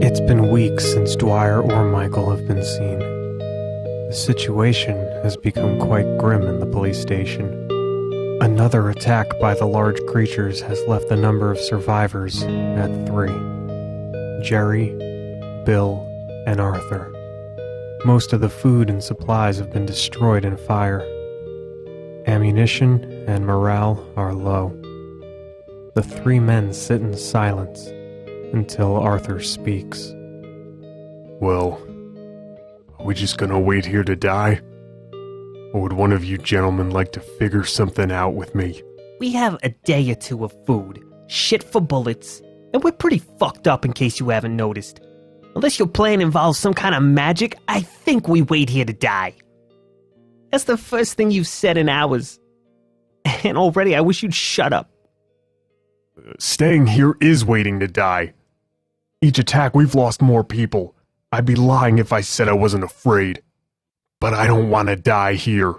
It's been weeks since Dwyer or Michael have been seen. The situation has become quite grim in the police station. Another attack by the large creatures has left the number of survivors at 3. Jerry, Bill, and Arthur. Most of the food and supplies have been destroyed in fire. Ammunition and morale are low. The 3 men sit in silence until Arthur speaks. Well, are we just gonna wait here to die? Or would one of you gentlemen like to figure something out with me? We have a day or 2 of food, shit for bullets, and we're pretty fucked up in case you haven't noticed. Unless your plan involves some kind of magic, I think we wait here to die. That's the first thing you've said in hours. And already I wish you'd shut up. Staying here is waiting to die. Each attack we've lost more people. I'd be lying if I said I wasn't afraid. But I don't want to die here.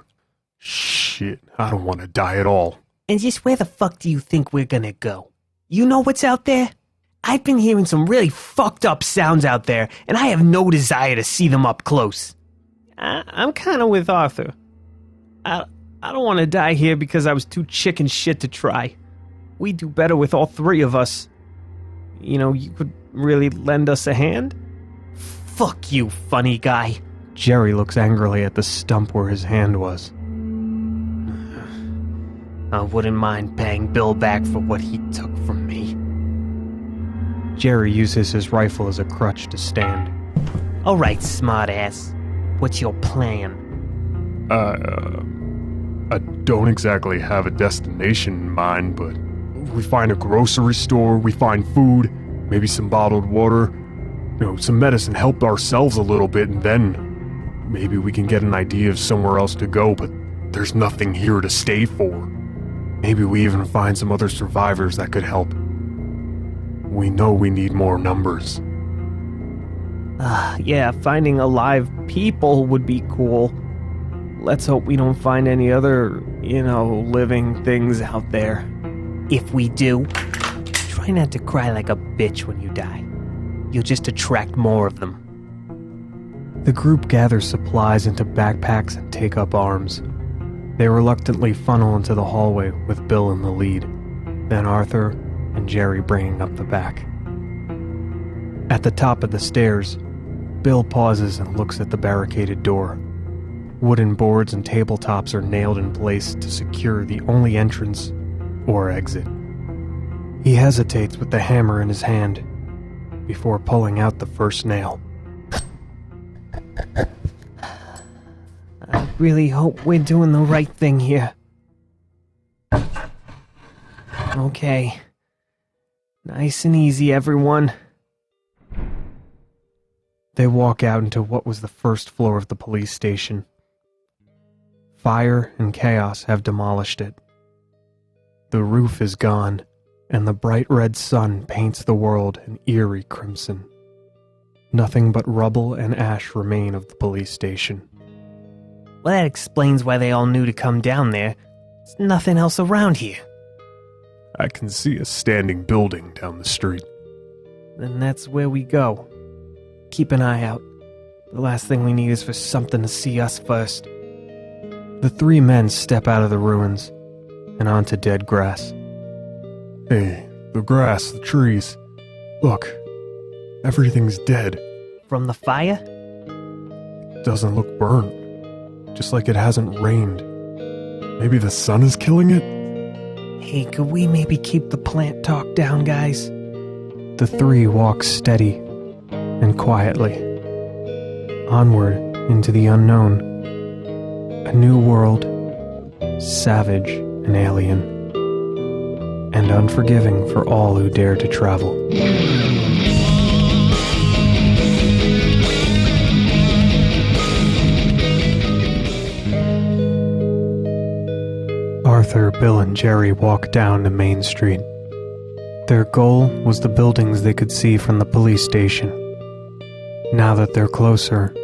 Shit, I don't want to die at all. And just where the fuck do you think we're gonna go? You know what's out there? I've been hearing some really fucked up sounds out there, and I have no desire to see them up close. I'm kinda with Arthur. I don't want to die here because I was too chicken shit to try. We'd do better with all 3 of us. You know, you could really lend us a hand? Fuck you, funny guy. Jerry looks angrily at the stump where his hand was. I wouldn't mind paying Bill back for what he took from me. Jerry uses his rifle as a crutch to stand. Alright, smartass. What's your plan? I don't exactly have a destination in mind, but we find a grocery store, we find food, maybe some bottled water, some medicine, help ourselves a little bit, and then maybe we can get an idea of somewhere else to go, but there's nothing here to stay for. Maybe we even find some other survivors that could help. We know we need more numbers. Yeah, finding alive people would be cool. Let's hope we don't find any other, living things out there. If we do, try not to cry like a bitch when you die. You'll just attract more of them. The group gathers supplies into backpacks and take up arms. They reluctantly funnel into the hallway with Bill in the lead, then Arthur and Jerry bringing up the back. At the top of the stairs, Bill pauses and looks at the barricaded door. Wooden boards and tabletops are nailed in place to secure the only entrance or exit. He hesitates with the hammer in his hand before pulling out the first nail. I really hope we're doing the right thing here. Okay. Nice and easy, everyone. They walk out into what was the first floor of the police station. Fire and chaos have demolished it. The roof is gone, and the bright red sun paints the world an eerie crimson. Nothing but rubble and ash remain of the police station. Well, that explains why they all knew to come down there. There's nothing else around here. I can see a standing building down the street. Then that's where we go. Keep an eye out. The last thing we need is for something to see us first. The 3 men step out of the ruins and onto dead grass. Hey, the grass, the trees. Look, everything's dead. From the fire? It doesn't look burnt. Just like it hasn't rained. Maybe the sun is killing it? Hey, could we maybe keep the plant talk down, guys? The 3 walk steady and quietly. Onward into the unknown. A new world, savage and alien, and unforgiving for all who dare to travel. Arthur, Bill, and Jerry walk down to Main Street. Their goal was the buildings they could see from the police station. Now that they're closer,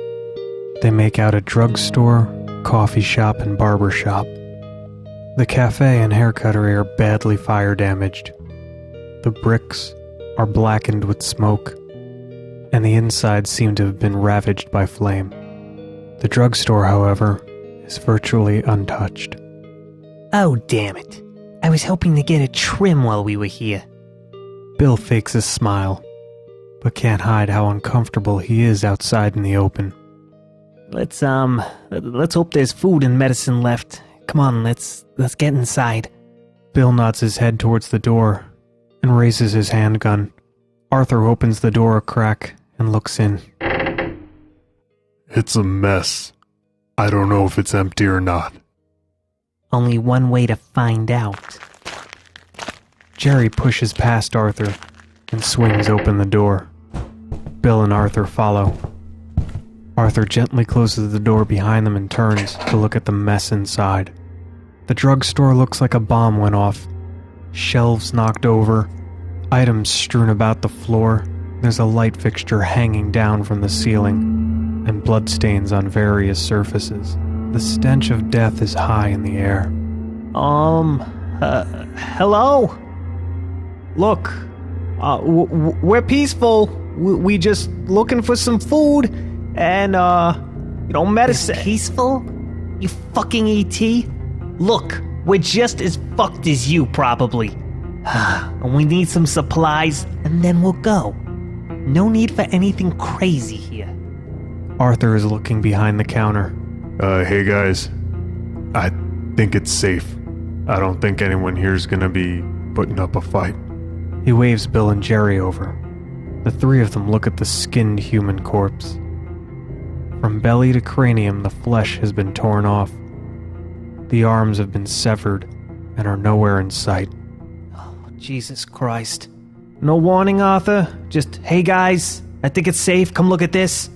they make out a drugstore, coffee shop, and barber shop. The cafe and haircut area are badly fire damaged. The bricks are blackened with smoke, and the inside seemed to have been ravaged by flame. The drugstore, however, is virtually untouched. Oh, damn it. I was hoping to get a trim while we were here. Bill fakes a smile, but can't hide how uncomfortable he is outside in the open. Let's hope there's food and medicine left. Come on, let's get inside. Bill nods his head towards the door and raises his handgun. Arthur opens the door a crack and looks in. It's a mess. I don't know if it's empty or not. Only one way to find out. Jerry pushes past Arthur and swings open the door. Bill and Arthur follow. Arthur gently closes the door behind them and turns to look at the mess inside. The drugstore looks like a bomb went off. Shelves knocked over, items strewn about the floor. There's a light fixture hanging down from the ceiling, and bloodstains on various surfaces. The stench of death is high in the air. Hello? Look, we're peaceful. We just looking for some food and, medicine. Peaceful? You fucking E.T.? Look, we're just as fucked as you, probably. And we need some supplies, and then we'll go. No need for anything crazy here. Arthur is looking behind the counter. Hey guys. I think it's safe. I don't think anyone here's gonna be putting up a fight. He waves Bill and Jerry over. The three of them look at the skinned human corpse. From belly to cranium, the flesh has been torn off. The arms have been severed and are nowhere in sight. Oh, Jesus Christ. No warning, Arthur? Just, hey guys, I think it's safe, come look at this.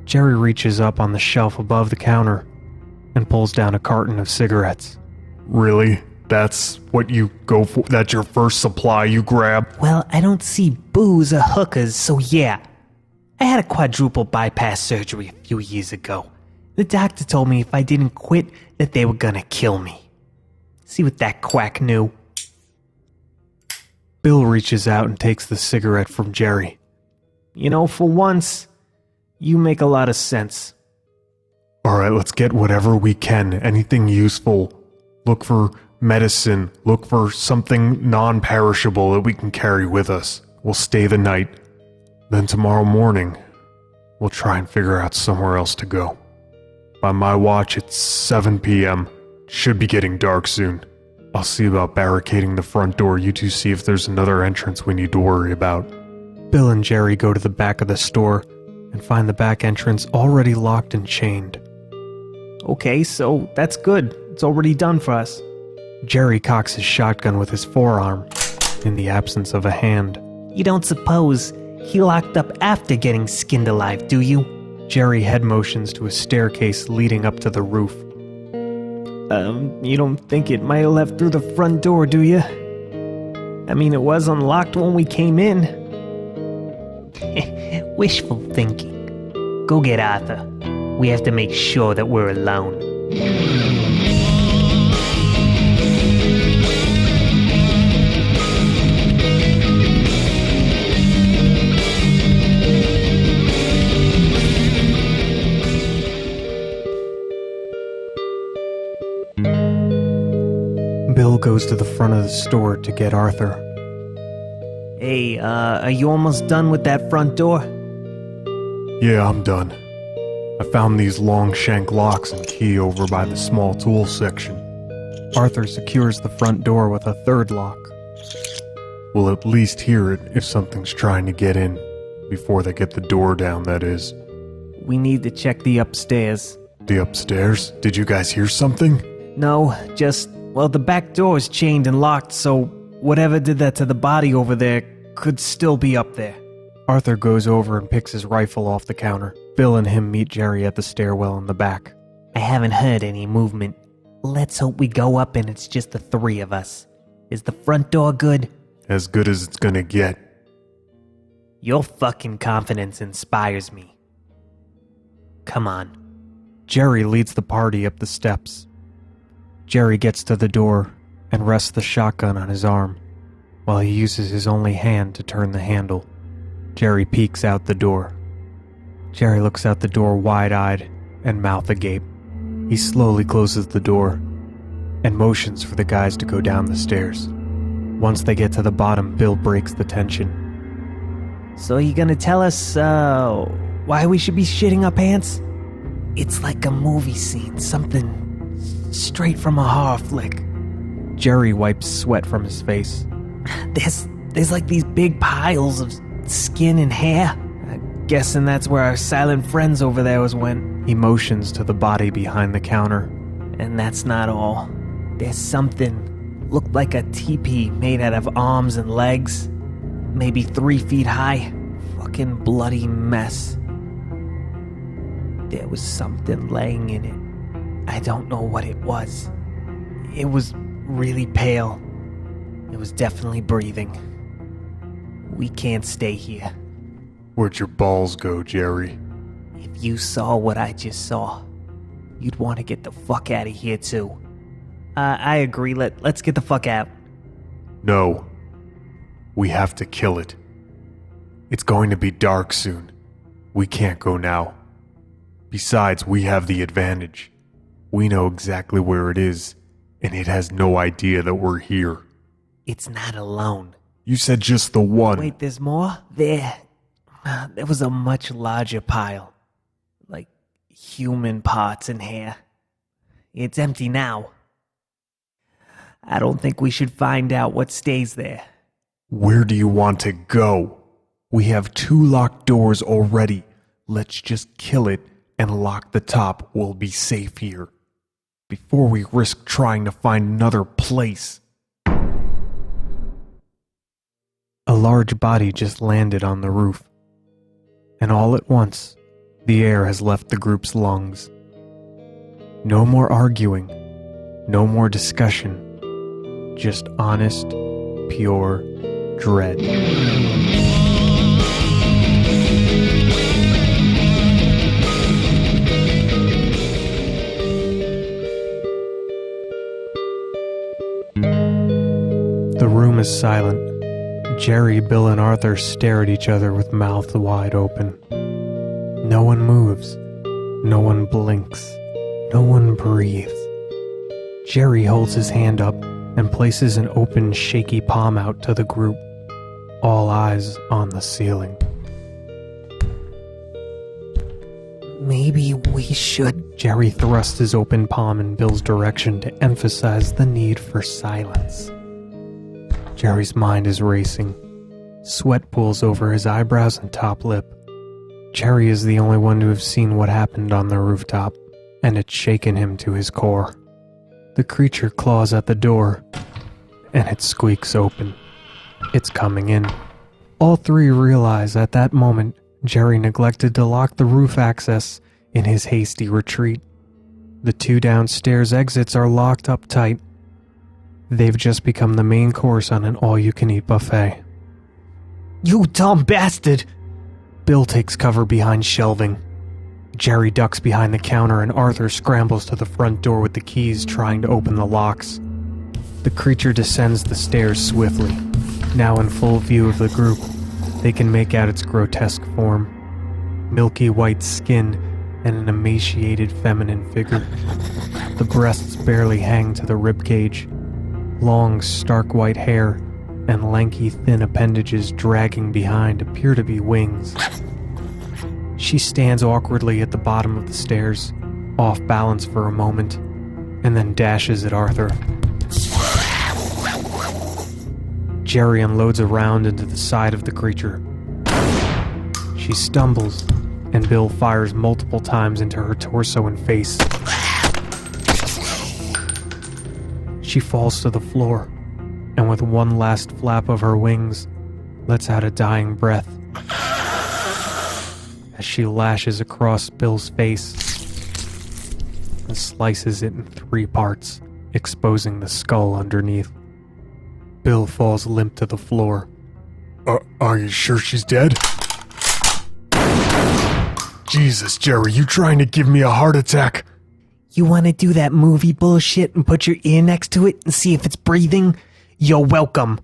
Jerry reaches up on the shelf above the counter and pulls down a carton of cigarettes. Really? That's what you go for? That's your first supply you grab? Well, I don't see booze or hookers, so yeah. I had a quadruple bypass surgery a few years ago. The doctor told me if I didn't quit, that they were gonna kill me. See what that quack knew. Bill reaches out and takes the cigarette from Jerry. You know, for once, you make a lot of sense. Alright, let's get whatever we can. Anything useful. Look for medicine. Look for something non-perishable that we can carry with us. We'll stay the night. Then tomorrow morning, we'll try and figure out somewhere else to go. By my watch, it's 7 p.m. Should be getting dark soon. I'll see about barricading the front door. You two see if there's another entrance we need to worry about. Bill and Jerry go to the back of the store and find the back entrance already locked and chained. Okay, so that's good. It's already done for us. Jerry cocks his shotgun with his forearm, in the absence of a hand. You don't suppose he locked up after getting skinned alive, do you? Jerry head motions to a staircase leading up to the roof. You don't think it might have left through the front door, do you? I mean, it was unlocked when we came in. Wishful thinking. Go get Arthur. We have to make sure that we're alone. Bill goes to the front of the store to get Arthur. Hey, are you almost done with that front door? Yeah, I'm done. I found these long shank locks and key over by the small tool section. Arthur secures the front door with a third lock. We'll at least hear it if something's trying to get in. Before they get the door down, that is. We need to check the upstairs. The upstairs? Did you guys hear something? No, well, the back door is chained and locked, so whatever did that to the body over there could still be up there. Arthur goes over and picks his rifle off the counter. Bill and him meet Jerry at the stairwell in the back. I haven't heard any movement. Let's hope we go up and it's just the three of us. Is the front door good? As good as it's gonna get. Your fucking confidence inspires me. Come on. Jerry leads the party up the steps. Jerry gets to the door and rests the shotgun on his arm, while he uses his only hand to turn the handle. Jerry peeks out the door. Jerry looks out the door wide-eyed and mouth agape. He slowly closes the door and motions for the guys to go down the stairs. Once they get to the bottom, Bill breaks the tension. So you gonna tell us, why we should be shitting our pants? It's like a movie scene, something straight from a horror flick. Jerry wipes sweat from his face. There's like these big piles of skin and hair. I'm guessing that's where our silent friends over there went. He motions to the body behind the counter. And that's not all. There's something, looked like a teepee made out of arms and legs. Maybe 3 feet high. Fucking bloody mess. There was something laying in it. I don't know what it was. It was really pale. It was definitely breathing. We can't stay here. Where'd your balls go, Jerry? If you saw what I just saw, you'd want to get the fuck out of here too. I agree. Let's get the fuck out. No. We have to kill it. It's going to be dark soon. We can't go now. Besides, we have the advantage. We know exactly where it is, and it has no idea that we're here. It's not alone. You said just the one. Wait, there's more? There was a much larger pile. Like human parts and hair. It's empty now. I don't think we should find out what stays there. Where do you want to go? We have 2 locked doors already. Let's just kill it and lock the top. We'll be safe here. Before we risk trying to find another place. A large body just landed on the roof. And all at once, the air has left the group's lungs. No more arguing. No more discussion. Just honest, pure dread. The room is silent. Jerry, Bill, and Arthur stare at each other with mouths wide open. No one moves. No one blinks. No one breathes. Jerry holds his hand up and places an open, shaky palm out to the group. All eyes on the ceiling. Maybe we should... Jerry thrusts his open palm in Bill's direction to emphasize the need for silence. Jerry's mind is racing. Sweat pools over his eyebrows and top lip. Jerry is the only one to have seen what happened on the rooftop, and it's shaken him to his core. The creature claws at the door, and it squeaks open. It's coming in. All 3 realize at that moment Jerry neglected to lock the roof access in his hasty retreat. The 2 downstairs exits are locked up tight. They've just become the main course on an all-you-can-eat buffet. You dumb bastard! Bill takes cover behind shelving. Jerry ducks behind the counter and Arthur scrambles to the front door with the keys, trying to open the locks. The creature descends the stairs swiftly. Now in full view of the group, they can make out its grotesque form. Milky white skin and an emaciated feminine figure. The breasts barely hang to the ribcage. Long, stark white hair and lanky, thin appendages dragging behind appear to be wings. She stands awkwardly at the bottom of the stairs, off balance for a moment, and then dashes at Arthur. Jerry unloads a round into the side of the creature. She stumbles, and Bill fires multiple times into her torso and face. She falls to the floor, and with one last flap of her wings, lets out a dying breath as she lashes across Bill's face and slices it in 3 parts, exposing the skull underneath. Bill falls limp to the floor. Are you sure she's dead? Jesus, Jerry, you trying to give me a heart attack? You want to do that movie bullshit and put your ear next to it and see if it's breathing? You're welcome.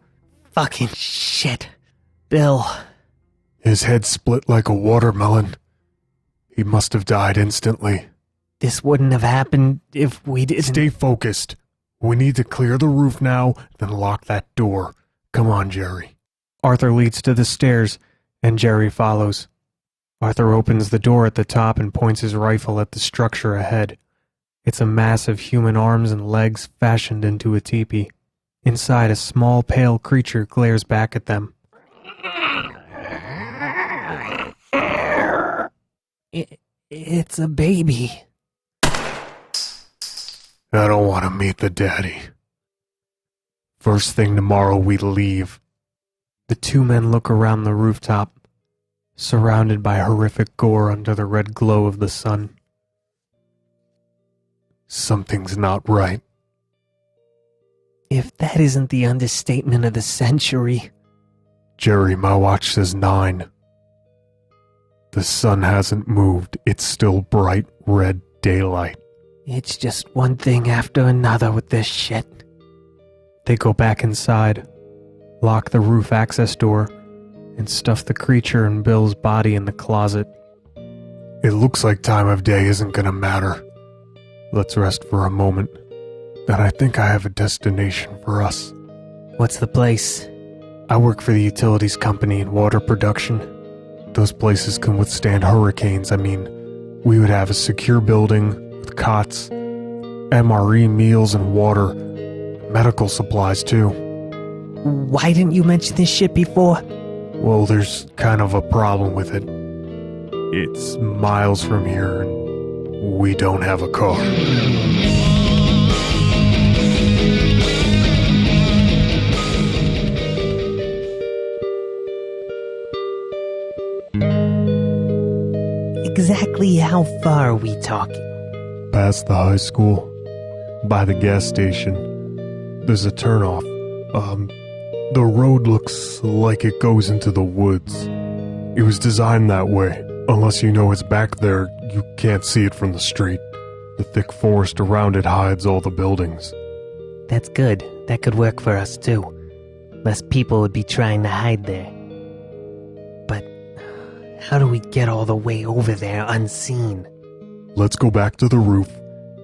Fucking shit. Bill. His head split like a watermelon. He must have died instantly. This wouldn't have happened if we didn't... Stay focused. We need to clear the roof now, then lock that door. Come on, Jerry. Arthur leads to the stairs, and Jerry follows. Arthur opens the door at the top and points his rifle at the structure ahead. It's a mass of human arms and legs fashioned into a teepee. Inside, a small, pale creature glares back at them. It's a baby. I don't want to meet the daddy. First thing tomorrow, we leave. The two men look around the rooftop, surrounded by horrific gore under the red glow of the sun. Something's not right. If that isn't the understatement of the century. Jerry, my watch says 9. The sun hasn't moved. It's still bright red daylight. It's just one thing after another with this shit. They go back inside, lock the roof access door, and stuff the creature and Bill's body in the closet. It looks like time of day isn't gonna matter. Let's rest for a moment. And I think I have a destination for us. What's the place? I work for the utilities company in water production. Those places can withstand hurricanes. I mean, we would have a secure building with cots, MRE meals and water, medical supplies too. Why didn't you mention this shit before? Well, there's kind of a problem with it. It's miles from here and we don't have a car. Exactly how far are we talking? Past the high school, by the gas station, there's a turnoff. The road looks like it goes into the woods. It was designed that way. Unless you know it's back there, you can't see it from the street. The thick forest around it hides all the buildings. That's good. That could work for us too. Less people would be trying to hide there. But how do we get all the way over there unseen? Let's go back to the roof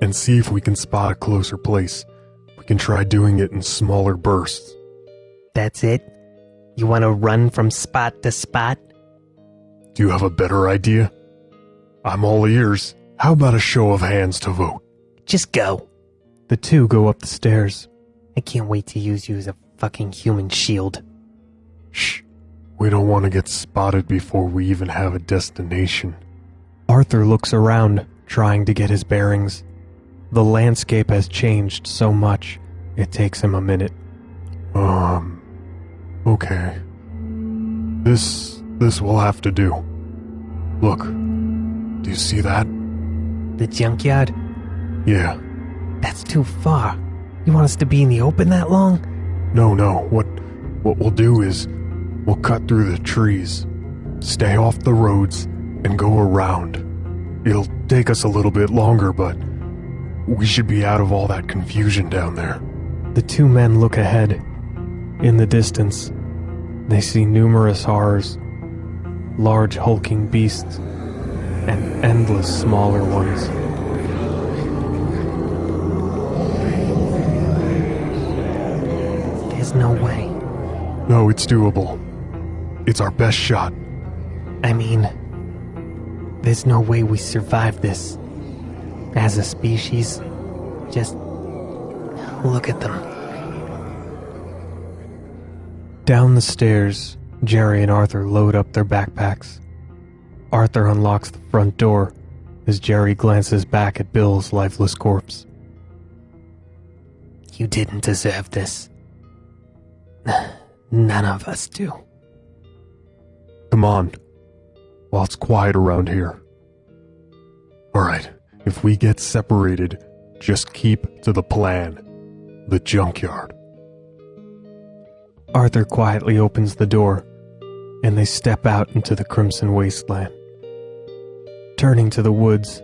and see if we can spot a closer place. We can try doing it in smaller bursts. That's it? You want to run from spot to spot? Do you have a better idea? I'm all ears. How about a show of hands to vote? Just go. The two go up the stairs. I can't wait to use you as a fucking human shield. Shh. We don't want to get spotted before we even have a destination. Arthur looks around, trying to get his bearings. The landscape has changed so much, it takes him a minute. Okay. This will have to do. Look, do you see that? The junkyard? Yeah. That's too far. You want us to be in the open that long? No. What we'll do is we'll cut through the trees, stay off the roads, and go around. It'll take us a little bit longer, but we should be out of all that confusion down there. The two men look ahead. In the distance, they see numerous horrors, large hulking beasts, and endless smaller ones. There's no way. No, it's doable. It's our best shot. I mean, there's no way we survive this. As a species, just look at them. Down the stairs, Jerry and Arthur load up their backpacks. Arthur unlocks the front door as Jerry glances back at Bill's lifeless corpse. You didn't deserve this. None of us do. Come on, while it's quiet around here. Alright, if we get separated, just keep to the plan. The junkyard. Arthur quietly opens the door, and they step out into the crimson wasteland. Turning to the woods,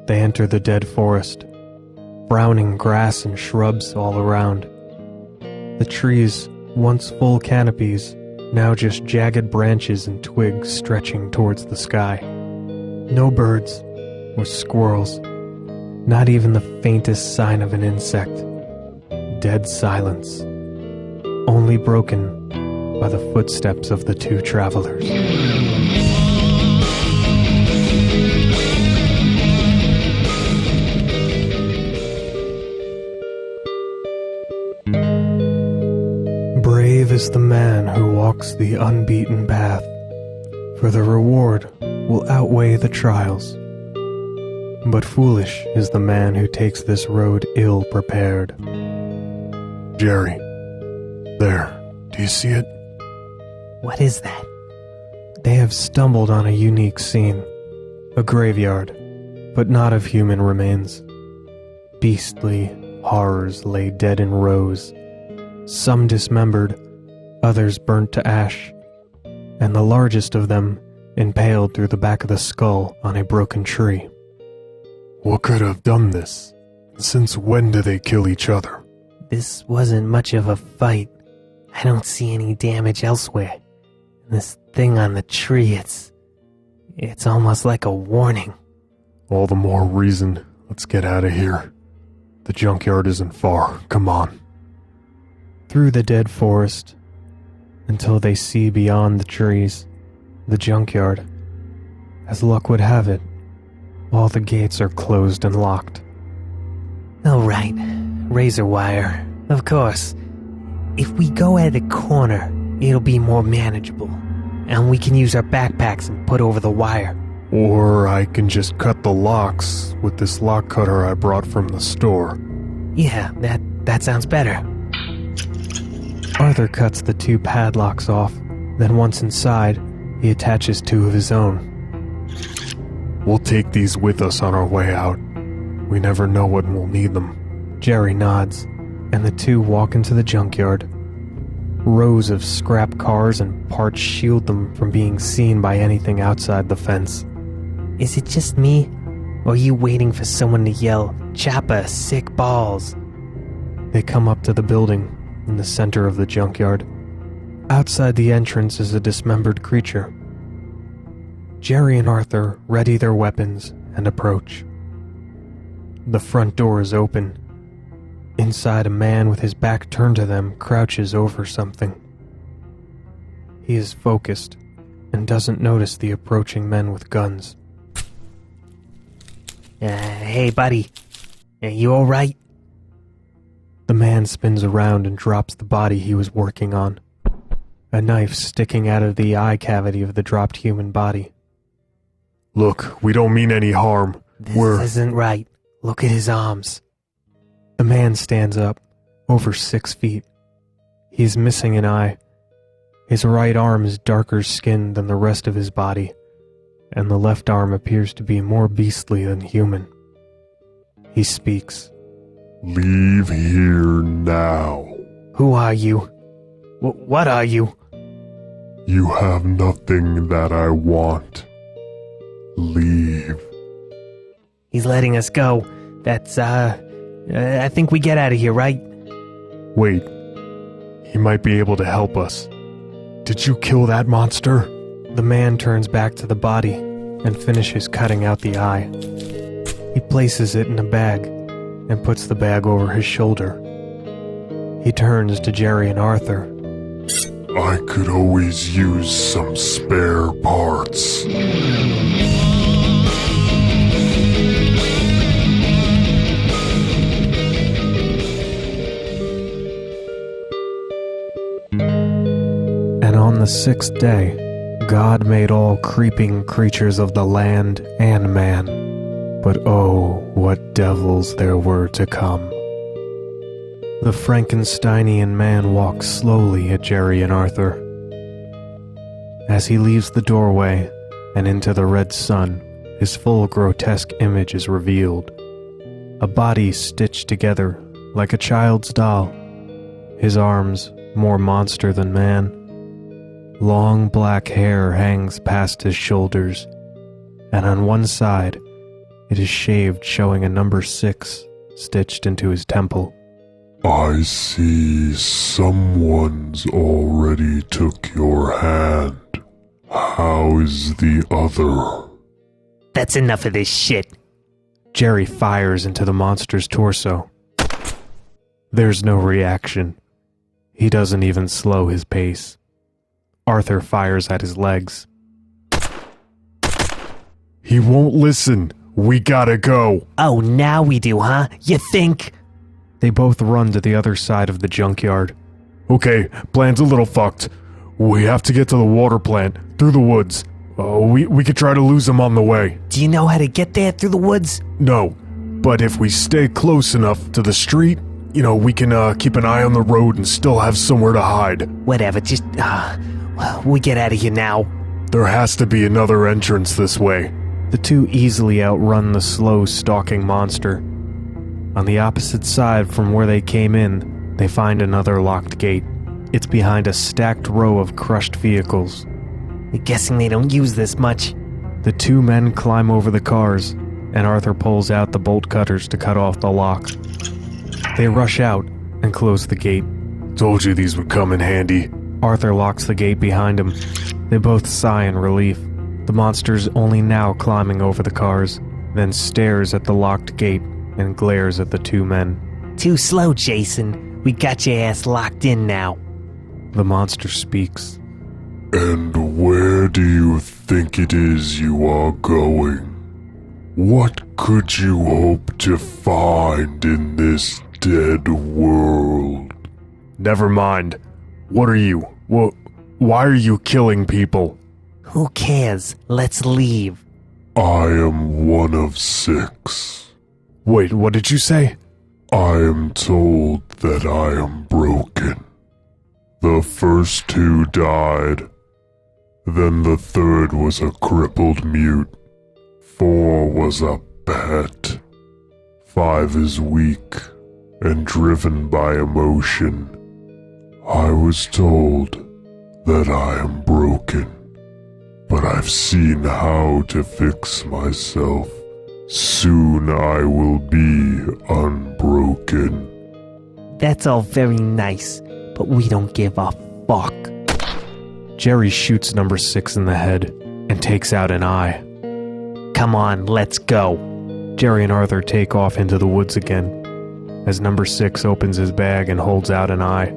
they enter the dead forest, browning grass and shrubs all around. The trees, once full canopies, now just jagged branches and twigs stretching towards the sky. No birds or squirrels, not even the faintest sign of an insect. Dead silence, only broken by the footsteps of the two travelers. Brave is the man who walks the unbeaten path, for the reward will outweigh the trials. But foolish is the man who takes this road ill prepared. Jerry, there, do you see it? What is that? They have stumbled on a unique scene. A graveyard, but not of human remains. Beastly horrors lay dead in rows, some dismembered, others burnt to ash, and the largest of them impaled through the back of the skull on a broken tree. What could have done this? Since when do they kill each other? This wasn't much of a fight. I don't see any damage elsewhere. And this thing on the tree, it's almost like a warning. All the more reason. Let's get out of here. The junkyard isn't far. Come on. Through the dead forest, until they see beyond the trees, the junkyard. As luck would have it, all the gates are closed and locked. Oh, right. Razor wire. Of course. If we go at the corner, it'll be more manageable. And we can use our backpacks and put over the wire. Or I can just cut the locks with this lock cutter I brought from the store. Yeah, that sounds better. Arthur cuts the two padlocks off, then once inside, he attaches two of his own. We'll take these with us on our way out. We never know when we'll need them. Jerry nods, and the two walk into the junkyard. Rows of scrap cars and parts shield them from being seen by anything outside the fence. Is it just me? Or are you waiting for someone to yell, "Chopper, sick balls"? They come up to the building in the center of the junkyard. Outside the entrance is a dismembered creature. Jerry and Arthur ready their weapons and approach. The front door is open. Inside, a man with his back turned to them crouches over something. He is focused and doesn't notice the approaching men with guns. Hey, buddy. Are you alright? The man spins around and drops the body he was working on, a knife sticking out of the eye cavity of the dropped human body. Look, we don't mean any harm. This isn't right. Look at his arms. The man stands up, over 6 feet. He is missing an eye. His right arm is darker skinned than the rest of his body, and the left arm appears to be more beastly than human. He speaks. Leave here now. Who are you? What are you? You have nothing that I want. Leave. He's letting us go. That's, I think we get out of here, right? Wait. He might be able to help us. Did you kill that monster? The man turns back to the body and finishes cutting out the eye. He places it in a bag and puts the bag over his shoulder. He turns to Jerry and Arthur. I could always use some spare parts. And on the 6th day, God made all creeping creatures of the land and man. But oh, what devils there were to come. The Frankensteinian man walks slowly at Jerry and Arthur. As he leaves the doorway and into the red sun, his full grotesque image is revealed. A body stitched together like a child's doll. His arms more monster than man. Long black hair hangs past his shoulders, and on one side it is shaved, showing a number 6 stitched into his temple. I see someone's already took your hand. How is the other? That's enough of this shit. Jerry fires into the monster's torso. There's no reaction. He doesn't even slow his pace. Arthur fires at his legs. He won't listen. We gotta go. Oh, now we do, huh? You think? They both run to the other side of the junkyard. Okay, plan's a little fucked. We have to get to the water plant, through the woods. We could try to lose him on the way. Do you know how to get there through the woods? No, but if we stay close enough to the street, we can keep an eye on the road and still have somewhere to hide. Whatever, just, we get out of here now. There has to be another entrance this way. The two easily outrun the slow, stalking monster. On the opposite side from where they came in, they find another locked gate. It's behind a stacked row of crushed vehicles. I'm guessing they don't use this much. The two men climb over the cars, and Arthur pulls out the bolt cutters to cut off the lock. They rush out and close the gate. Told you these would come in handy. Arthur locks the gate behind him. They both sigh in relief. The monster's only now climbing over the cars, then stares at the locked gate and glares at the two men. Too slow, Jason. We got your ass locked in now. The monster speaks. And where do you think it is you are going? What could you hope to find in this dead world? Never mind. What are you? Why are you killing people? Who cares? Let's leave. I am one of 6. Wait, what did you say? I am told that I am broken. The first 2 died. Then the third was a crippled mute. 4 was a pet. 5 is weak and driven by emotion. I was told that I am broken, but I've seen how to fix myself. Soon I will be unbroken. That's all very nice, but we don't give a fuck. Jerry shoots number 6 in the head and takes out an eye. Come on, let's go. Jerry and Arthur take off into the woods again, as number 6 opens his bag and holds out an eye.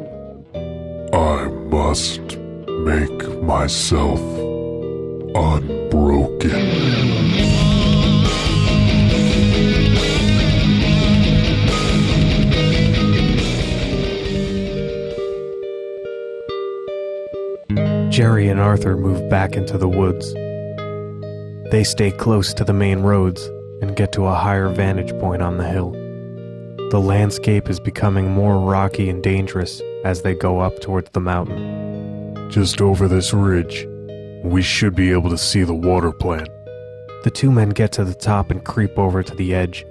I must make myself unbroken. Jerry and Arthur move back into the woods. They stay close to the main roads and get to a higher vantage point on the hill. The landscape is becoming more rocky and dangerous as they go up towards the mountain. Just over this ridge, we should be able to see the water plant. The two men get to the top and creep over to the edge.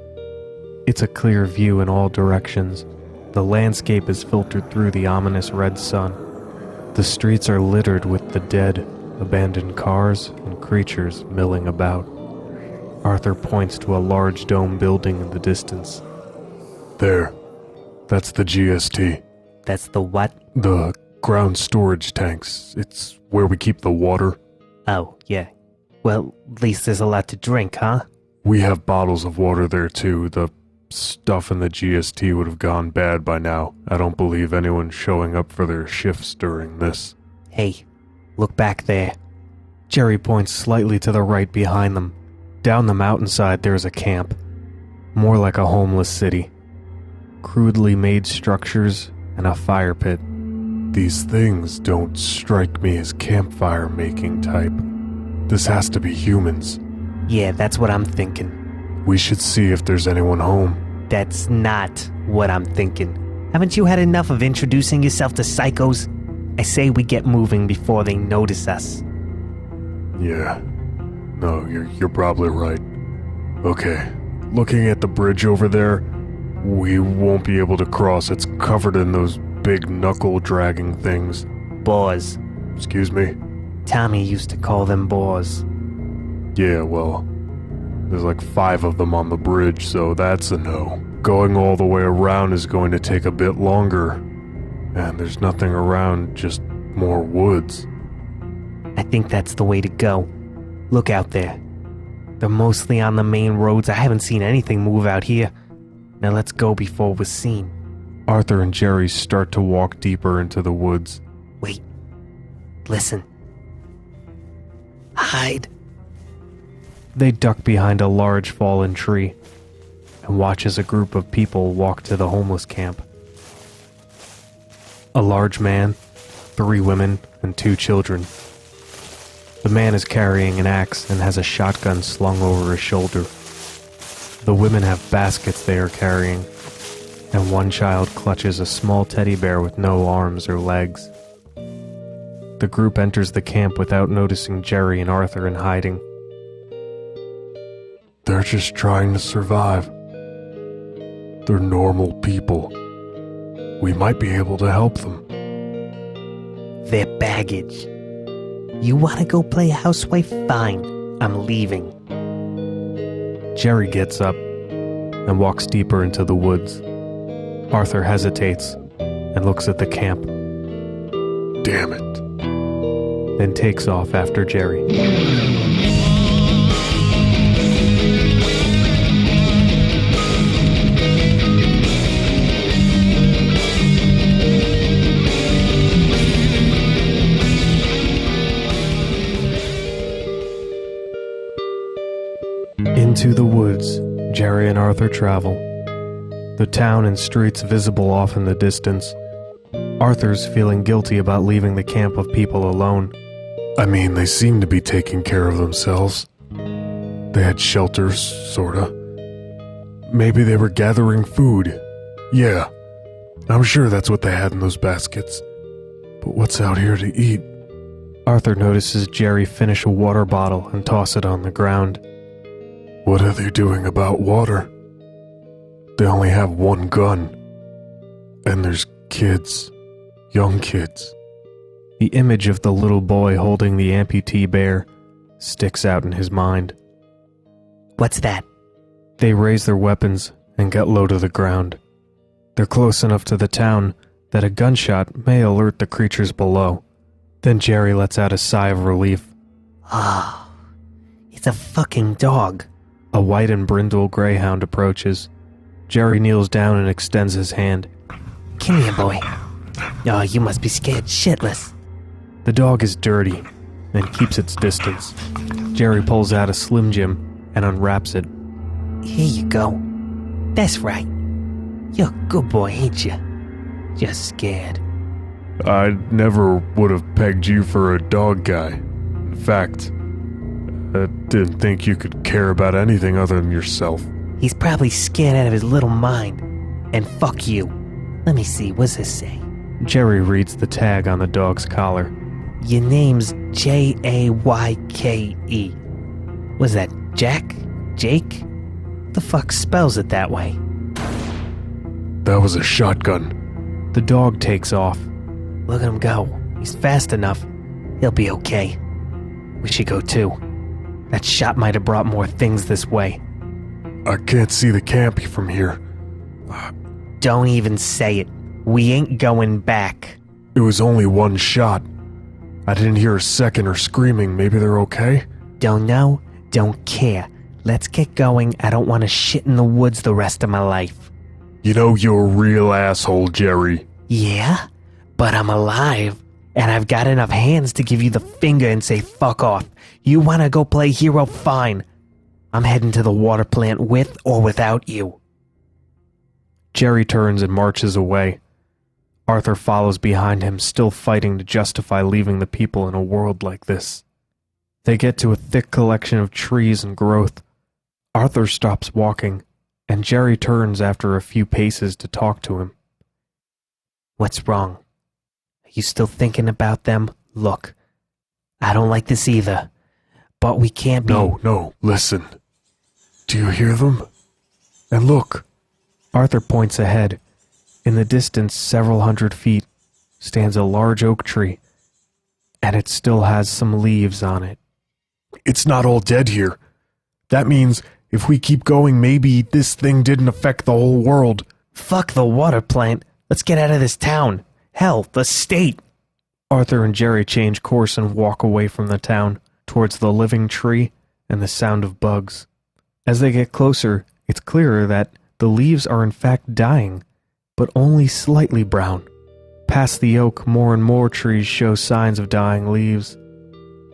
It's a clear view in all directions. The landscape is filtered through the ominous red sun. The streets are littered with the dead, abandoned cars and creatures milling about. Arthur points to a large dome building in the distance. There. That's the GST. That's the what? The ground storage tanks. It's where we keep the water. Oh, yeah. Well, at least there's a lot to drink, huh? We have bottles of water there too. The stuff in the GST would have gone bad by now. I don't believe anyone's showing up for their shifts during this. Hey, look back there. Jerry points slightly to the right behind them. Down the mountainside there's a camp. More like a homeless city. Crudely made structures and a fire pit. These things don't strike me as campfire making type. This has to be humans. Yeah, that's what I'm thinking. We should see if there's anyone home. That's not what I'm thinking. Haven't you had enough of introducing yourself to psychos? I say we get moving before they notice us. Yeah. No, you're probably right. Okay. Looking at the bridge over there, we won't be able to cross. It's covered in those big knuckle-dragging things. Boars. Excuse me? Tommy used to call them boars. Yeah, well, there's like 5 of them on the bridge, so that's a no. Going all the way around is going to take a bit longer. And there's nothing around, just more woods. I think that's the way to go. Look out there. They're mostly on the main roads. I haven't seen anything move out here. Now let's go before we're seen. Arthur and Jerry start to walk deeper into the woods. Wait. Listen. Hide. They duck behind a large fallen tree and watch as a group of people walk to the homeless camp. A large man, 3 women, and 2 children. The man is carrying an axe and has a shotgun slung over his shoulder. The women have baskets they are carrying, and one child clutches a small teddy bear with no arms or legs. The group enters the camp without noticing Jerry and Arthur in hiding. They're just trying to survive. They're normal people. We might be able to help them. They're baggage. You want to go play housewife? Fine. I'm leaving. Jerry gets up and walks deeper into the woods. Arthur hesitates and looks at the camp, Damn it. then takes off after Jerry. Into the woods, Jerry and Arthur travel. The town and streets visible off in the distance. Arthur's feeling guilty about leaving the camp of people alone. I mean, they seem to be taking care of themselves. They had shelters, sorta. Maybe they were gathering food. Yeah, I'm sure that's what they had in those baskets. But what's out here to eat? Arthur notices Jerry finish a water bottle and toss it on the ground. What are they doing about water? They only have one gun. And there's kids. Young kids. The image of the little boy holding the amputee bear sticks out in his mind. What's that? They raise their weapons and get low to the ground. They're close enough to the town that a gunshot may alert the creatures below. Then Jerry lets out a sigh of relief. Oh, it's a fucking dog. A white and brindle greyhound approaches. Jerry kneels down and extends his hand. Come here, boy. Oh, you must be scared shitless. The dog is dirty and keeps its distance. Jerry pulls out a Slim Jim and unwraps it. Here you go. That's right. You're a good boy, ain't you? Just scared. I never would have pegged you for a dog guy. In fact, I didn't think you could care about anything other than yourself. He's probably scared out of his little mind. And fuck you. Let me see, what's this say? Jerry reads the tag on the dog's collar. Your name's Jayke. Was that Jack? Jake? The fuck spells it that way? That was a shotgun. The dog takes off. Look at him go. He's fast enough. He'll be okay. We should go too. That shot might have brought more things this way. I can't see the camp from here. Don't even say it. We ain't going back. It was only one shot. I didn't hear a second or screaming. Maybe they're okay? Don't know, don't care. Let's get going. I don't want to shit in the woods the rest of my life. You know you're a real asshole, Jerry. Yeah? But I'm alive. And I've got enough hands to give you the finger and say fuck off. You want to go play hero? Fine. I'm heading to the water plant with or without you. Jerry turns and marches away. Arthur follows behind him, still fighting to justify leaving the people in a world like this. They get to a thick collection of trees and growth. Arthur stops walking, and Jerry turns after a few paces to talk to him. What's wrong? Are you still thinking about them? Look, I don't like this either, but we can't be... No, listen. Do you hear them? And look. Arthur points ahead. In the distance, several hundred feet, stands a large oak tree, and it still has some leaves on it. It's not all dead here. That means if we keep going, maybe this thing didn't affect the whole world. Fuck the water plant. Let's get out of this town. Hell, the state. Arthur and Jerry change course and walk away from the town, towards the living tree and the sound of bugs. As they get closer, it's clearer that the leaves are in fact dying, but only slightly brown. Past the oak, more and more trees show signs of dying leaves.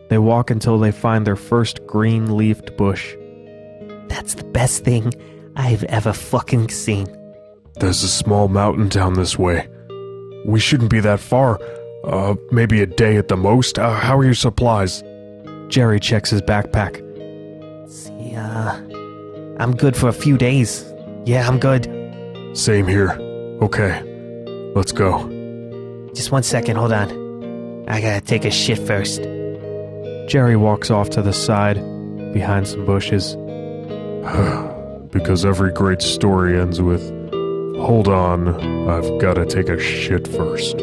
They walk until they find their first green-leafed bush. That's the best thing I've ever fucking seen. There's a small mountain down this way. We shouldn't be that far. Maybe a day at the most. How are your supplies? Jerry checks his backpack. See, I'm good for a few days. Yeah, I'm good. Same here. Okay, let's go. Just 1 second, hold on. I gotta take a shit first. Jerry walks off to the side, behind some bushes. Because every great story ends with, "Hold on, I've gotta take a shit first."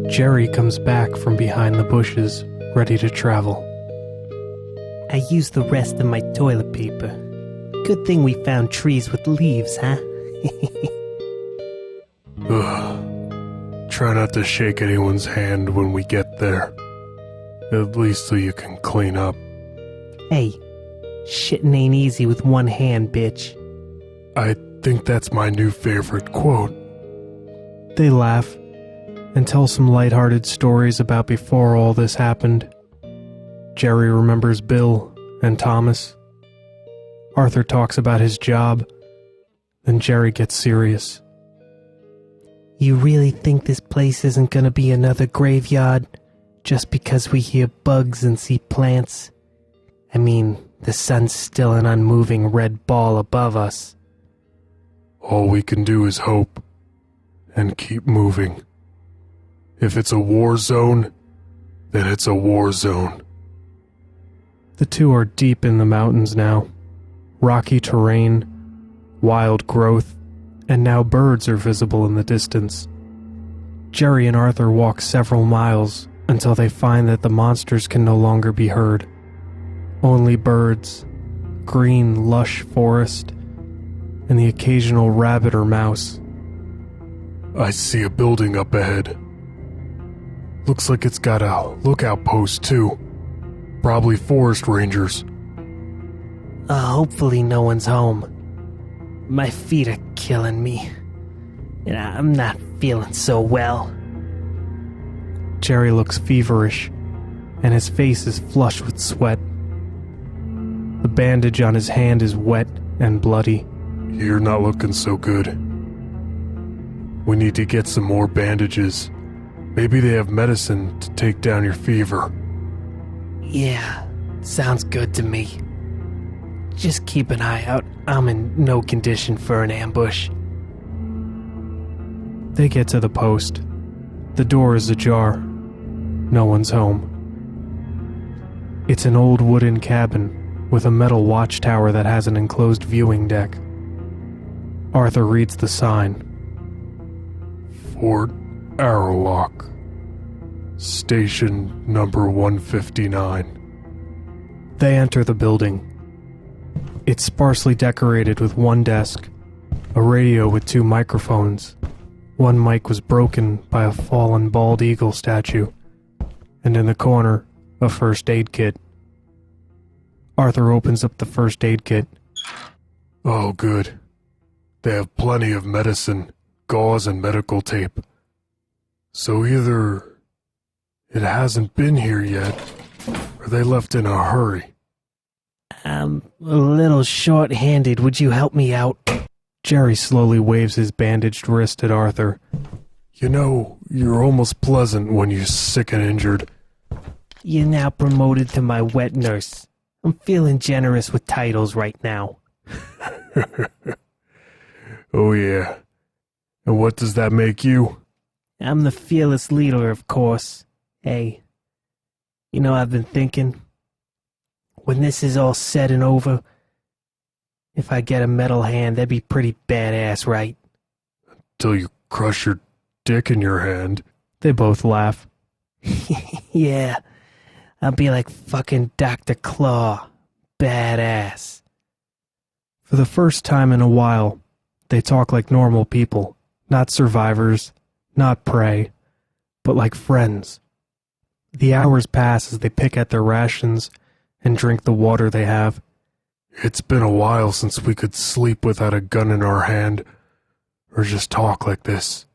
Jerry comes back from behind the bushes, ready to travel. I used the rest of my toilet paper. Good thing we found trees with leaves, huh? Ugh. Try not to shake anyone's hand when we get there. At least so you can clean up. Hey, shitting ain't easy with one hand, bitch. I think that's my new favorite quote. They laugh and tell some lighthearted stories about before all this happened. Jerry remembers Bill and Thomas. Arthur talks about his job. Then Jerry gets serious. You really think this place isn't gonna be another graveyard just because we hear bugs and see plants? I mean, the sun's still an unmoving red ball above us. All we can do is hope and keep moving. If it's a war zone, then it's a war zone. The two are deep in the mountains now. Rocky terrain, wild growth, and now birds are visible in the distance. Jerry and Arthur walk several miles until they find that the monsters can no longer be heard. Only birds, green, lush forest, and the occasional rabbit or mouse. I see a building up ahead. Looks like it's got a lookout post too. Probably forest rangers. Hopefully no one's home. My feet are killing me. And I'm not feeling so well. Jerry looks feverish, and his face is flushed with sweat. The bandage on his hand is wet and bloody. You're not looking so good. We need to get some more bandages. Maybe they have medicine to take down your fever. Yeah, sounds good to me. Just keep an eye out. I'm in no condition for an ambush. They get to the post. The door is ajar. No one's home. It's an old wooden cabin with a metal watchtower that has an enclosed viewing deck. Arthur reads the sign. Fort Arrowlock. Station number 159. They enter the building. It's sparsely decorated with one desk, a radio with 2 microphones. One mic was broken by a fallen bald eagle statue, and in the corner, a first aid kit. Arthur opens up the first aid kit. Oh, good. They have plenty of medicine, gauze, and medical tape. So either it hasn't been here yet, or they left in a hurry. I'm a little short-handed. Would you help me out? Jerry slowly waves his bandaged wrist at Arthur. You know, you're almost pleasant when you're sick and injured. You're now promoted to my wet nurse. I'm feeling generous with titles right now. Oh yeah. And what does that make you? I'm the fearless leader, of course. Hey, you know, I've been thinking, when this is all said and over, if I get a metal hand, that'd be pretty badass, right? Till you crush your dick in your hand. They both laugh. Yeah, I'll be like fucking Dr. Claw. Badass. For the first time in a while, they talk like normal people, Not survivors, not prey, but like friends. The hours pass as they pick at their rations and drink the water they have. It's been a while since we could sleep without a gun in our hand, or just talk like this.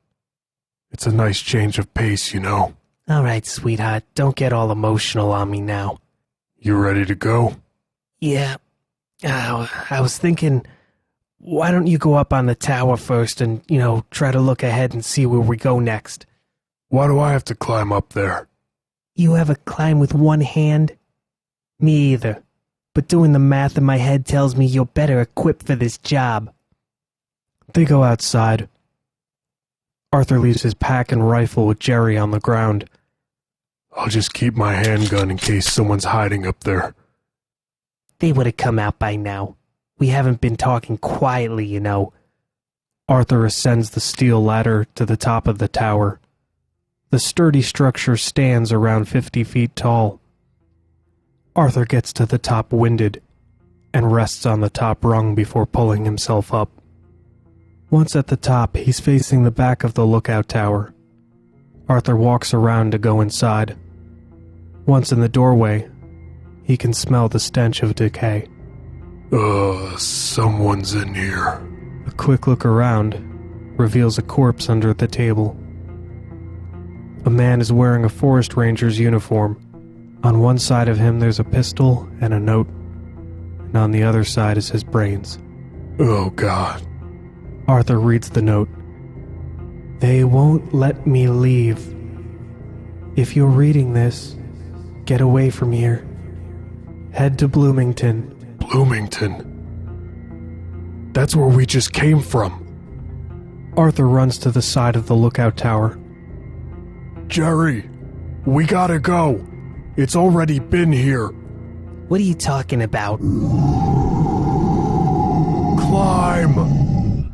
It's a nice change of pace, you know. All right, sweetheart, don't get all emotional on me now. You ready to go? Yeah. I was thinking, why don't you go up on the tower first and, try to look ahead and see where we go next? Why do I have to climb up there? You ever climb with one hand? Me either. But doing the math in my head tells me you're better equipped for this job. They go outside. Arthur leaves his pack and rifle with Jerry on the ground. I'll just keep my handgun in case someone's hiding up there. They would have come out by now. We haven't been talking quietly, you know. Arthur ascends the steel ladder to the top of the tower. The sturdy structure stands around 50 feet tall. Arthur gets to the top winded and rests on the top rung before pulling himself up. Once at the top, he's facing the back of the lookout tower. Arthur walks around to go inside. Once in the doorway, he can smell the stench of decay. Someone's in here. A quick look around reveals a corpse under the table. A man is wearing a forest ranger's uniform. On one side of him there's a pistol and a note, and on the other side is his brains. Oh, God. Arthur reads the note. They won't let me leave. If you're reading this, get away from here. Head to Bloomington. Bloomington? That's where we just came from. Arthur runs to the side of the lookout tower. Jerry, we gotta go. It's already been here. What are you talking about? Climb!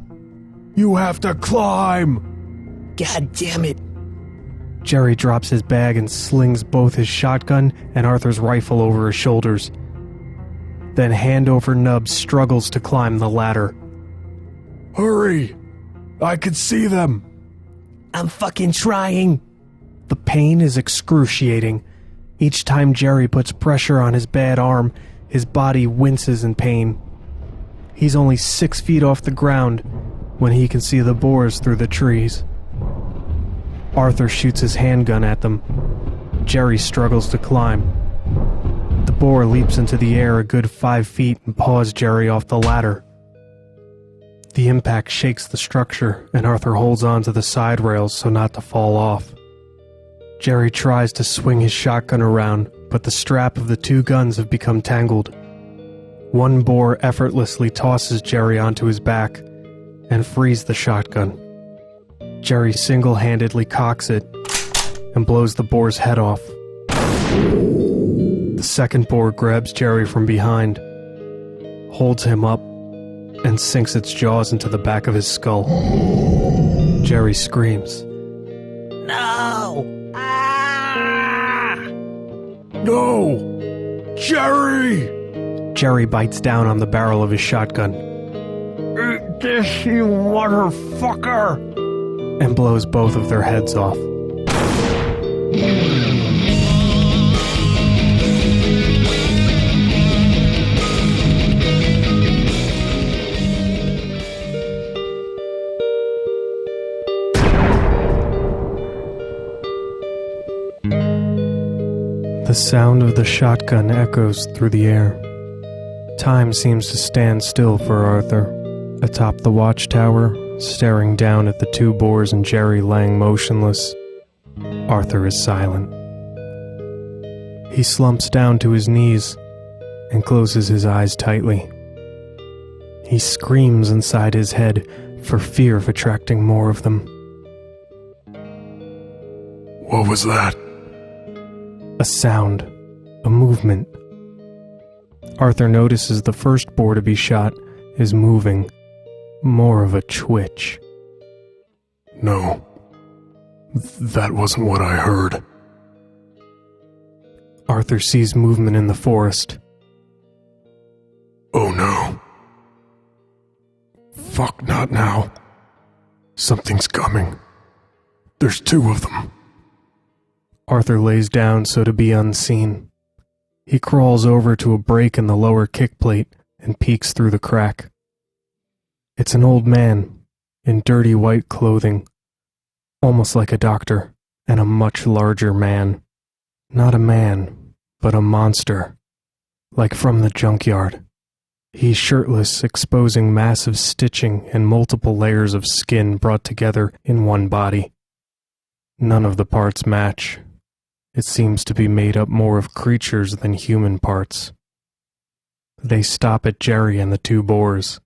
You have to climb! God damn it. Jerry drops his bag and slings both his shotgun and Arthur's rifle over his shoulders. Then hand over nub struggles to climb the ladder. Hurry! I can see them! I'm fucking trying. The pain is excruciating. Each time Jerry puts pressure on his bad arm, his body winces in pain. He's only 6 feet off the ground when he can see the boars through the trees. Arthur shoots his handgun at them. Jerry struggles to climb. The boar leaps into the air a good 5 feet and paws Jerry off the ladder. The impact shakes the structure, and Arthur holds on to the side rails so not to fall off. Jerry tries to swing his shotgun around, but the strap of the two guns have become tangled. One boar effortlessly tosses Jerry onto his back and frees the shotgun. Jerry single-handedly cocks it and blows the boar's head off. The second boar grabs Jerry from behind, holds him up, and sinks its jaws into the back of his skull. Jerry screams. No! Ah! No! Jerry! Jerry bites down on the barrel of his shotgun. Eat this, you motherfucker! And blows both of their heads off. The sound of the shotgun echoes through the air. Time seems to stand still for Arthur, atop the watchtower, staring down at the two boars and Jerry laying motionless. Arthur is silent. He slumps down to his knees and closes his eyes tightly. He screams inside his head for fear of attracting more of them. What was that? A sound, a movement. Arthur notices the first boar to be shot is moving, more of a twitch. No, that wasn't what I heard. Arthur sees movement in the forest. Oh no. Fuck, not now. Something's coming. There's two of them. Arthur lays down so to be unseen. He crawls over to a break in the lower kick plate and peeks through the crack. It's an old man in dirty white clothing, almost like a doctor, and a much larger man. Not a man, but a monster, like from the junkyard. He's shirtless, exposing massive stitching and multiple layers of skin brought together in one body. None of the parts match. It seems to be made up more of creatures than human parts. They stop at Jerry and the two boars.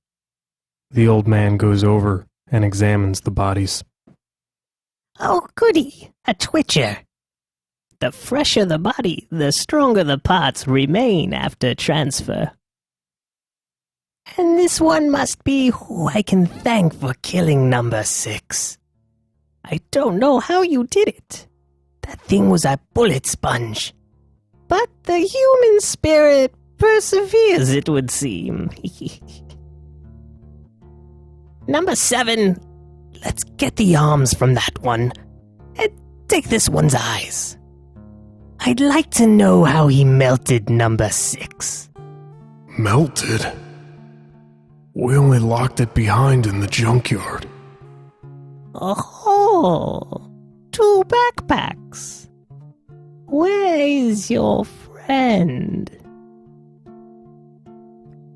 The old man goes over and examines the bodies. Oh, goody, a twitcher. The fresher the body, the stronger the parts remain after transfer. And this one must be who I can thank for killing number 6. I don't know how you did it. That thing was a bullet sponge. But the human spirit perseveres, it would seem. Number 7, let's get the arms from that one, and take this one's eyes. I'd like to know how he melted number 6. Melted? We only locked it behind in the junkyard. Oh, 2 backpacks. Where is your friend?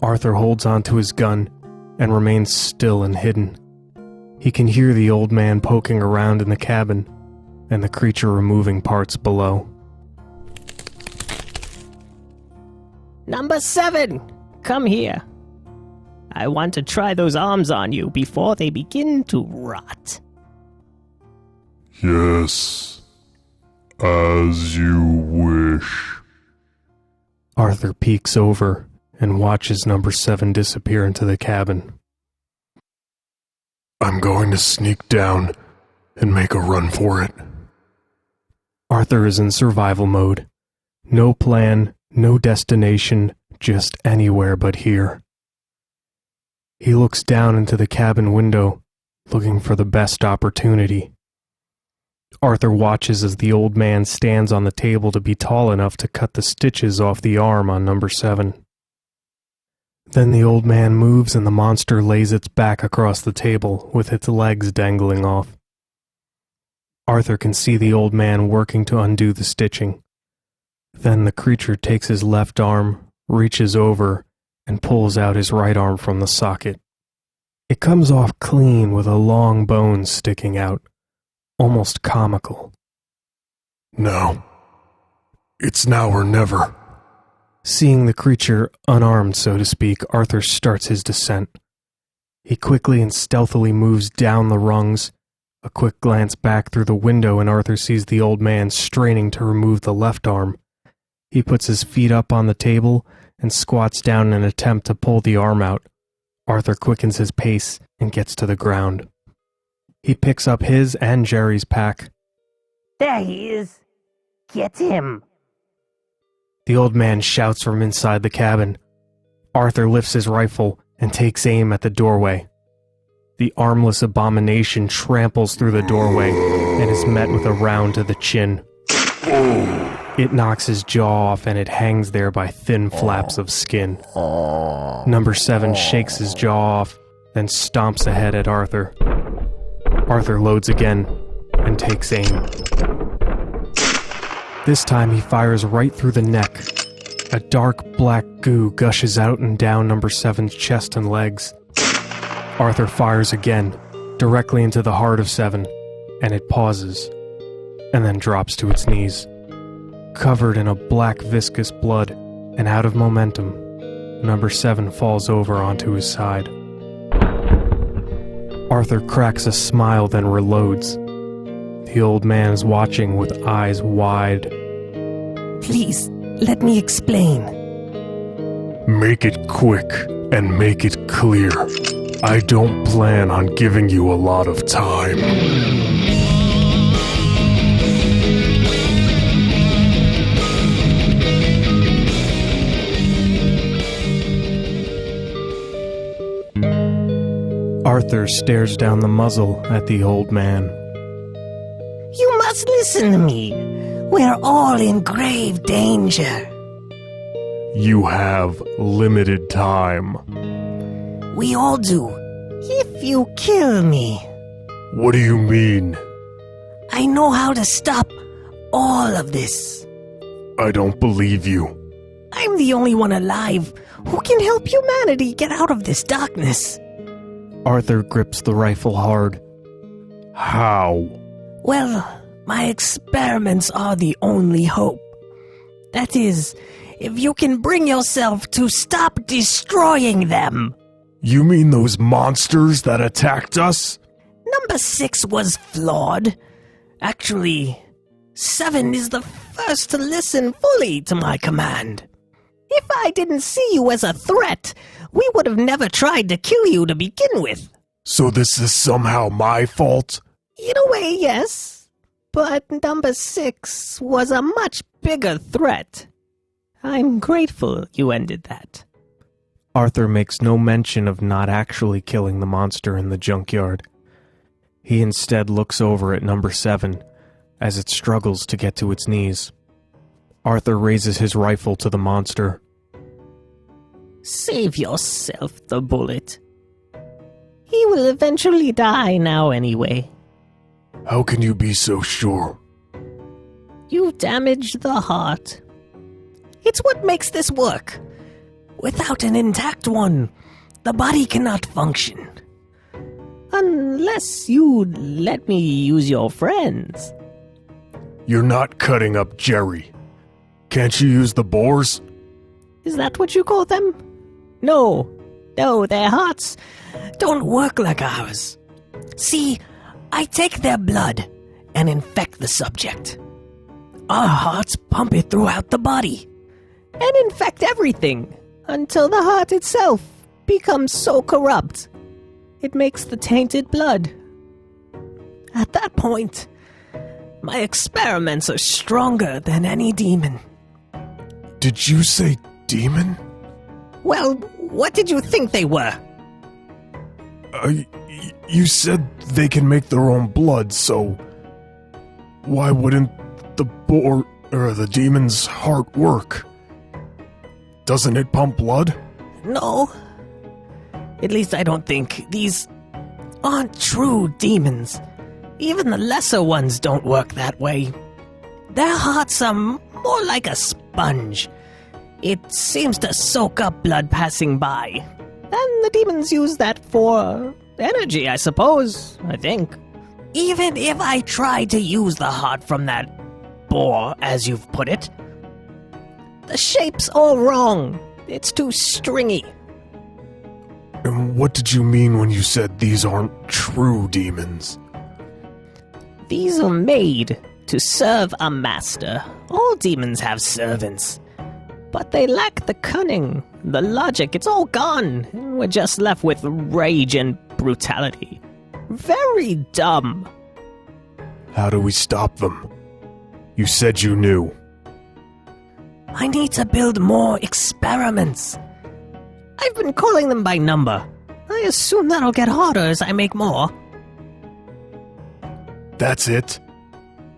Arthur holds onto his gun and remains still and hidden. He can hear the old man poking around in the cabin and the creature removing parts below. Number 7, come here. I want to try those arms on you before they begin to rot. Yes, as you wish. Arthur peeks over and watches number 7 disappear into the cabin. I'm going to sneak down and make a run for it. Arthur is in survival mode. No plan, no destination, just anywhere but here. He looks down into the cabin window, looking for the best opportunity. Arthur watches as the old man stands on the table to be tall enough to cut the stitches off the arm on number 7. Then the old man moves and the monster lays its back across the table with its legs dangling off. Arthur can see the old man working to undo the stitching. Then the creature takes his left arm, reaches over, and pulls out his right arm from the socket. It comes off clean with a long bone sticking out, almost comical. No. It's now or never. Seeing the creature unarmed, so to speak, Arthur starts his descent. He quickly and stealthily moves down the rungs. A quick glance back through the window and Arthur sees the old man straining to remove the left arm. He puts his feet up on the table and squats down in an attempt to pull the arm out. Arthur quickens his pace and gets to the ground. He picks up his and Jerry's pack. There he is. Get him. The old man shouts from inside the cabin. Arthur lifts his rifle and takes aim at the doorway. The armless abomination tramples through the doorway and is met with a round to the chin. It knocks his jaw off and it hangs there by thin flaps of skin. Number 7 shakes his jaw off, then stomps ahead at Arthur. Arthur loads again and takes aim. This time he fires right through the neck. A dark black goo gushes out and down number 7's chest and legs. Arthur fires again, directly into the heart of 7, and it pauses, and then drops to its knees. Covered in a black viscous blood and out of momentum, number 7 falls over onto his side. Arthur cracks a smile, then reloads. The old man is watching with eyes wide. Please, let me explain. Make it quick and make it clear. I don't plan on giving you a lot of time. Arthur stares down the muzzle at the old man. You must listen to me. We're all in grave danger. You have limited time. We all do. If you kill me, What do you mean? I know how to stop all of this. I don't believe you. I'm the only one alive who can help humanity get out of this darkness. Arthur grips the rifle hard. How? Well, my experiments are the only hope. That is, if you can bring yourself to stop destroying them. You mean those monsters that attacked us? Number 6 was flawed. Actually, 7 is the first to listen fully to my command. If I didn't see you as a threat, we would have never tried to kill you to begin with. So this is somehow my fault? In a way, yes. But number 6 was a much bigger threat. I'm grateful you ended that. Arthur makes no mention of not actually killing the monster in the junkyard. He instead looks over at number 7 as it struggles to get to its knees. Arthur raises his rifle to the monster. Save yourself the bullet. He will eventually die now anyway. How can you be so sure? You've damaged the heart. It's what makes this work. Without an intact one, the body cannot function. Unless you let me use your friends. You're not cutting up Jerry. Can't you use the boars? Is that what you call them? No, their hearts don't work like ours. See, I take their blood and infect the subject. Our hearts pump it throughout the body and infect everything until the heart itself becomes so corrupt it makes the tainted blood. At that point, my experiments are stronger than any demon. Did you say demon? Well, what did you think they were? You said they can make their own blood, so why wouldn't the boar or the demon's heart work? Doesn't it pump blood? No. At least I don't think. These aren't true demons. Even the lesser ones don't work that way. Their hearts are more like a sponge. It seems to soak up blood passing by. And the demons use that for energy, I suppose, I think. Even if I tried to use the heart from that boar, as you've put it, the shape's all wrong. It's too stringy. And what did you mean when you said these aren't true demons? These are made to serve a master. All demons have servants. But they lack the cunning, the logic. It's all gone. We're just left with rage and brutality. Very dumb. How do we stop them? You said you knew. I need to build more experiments. I've been calling them by number. I assume that'll get harder as I make more. That's it?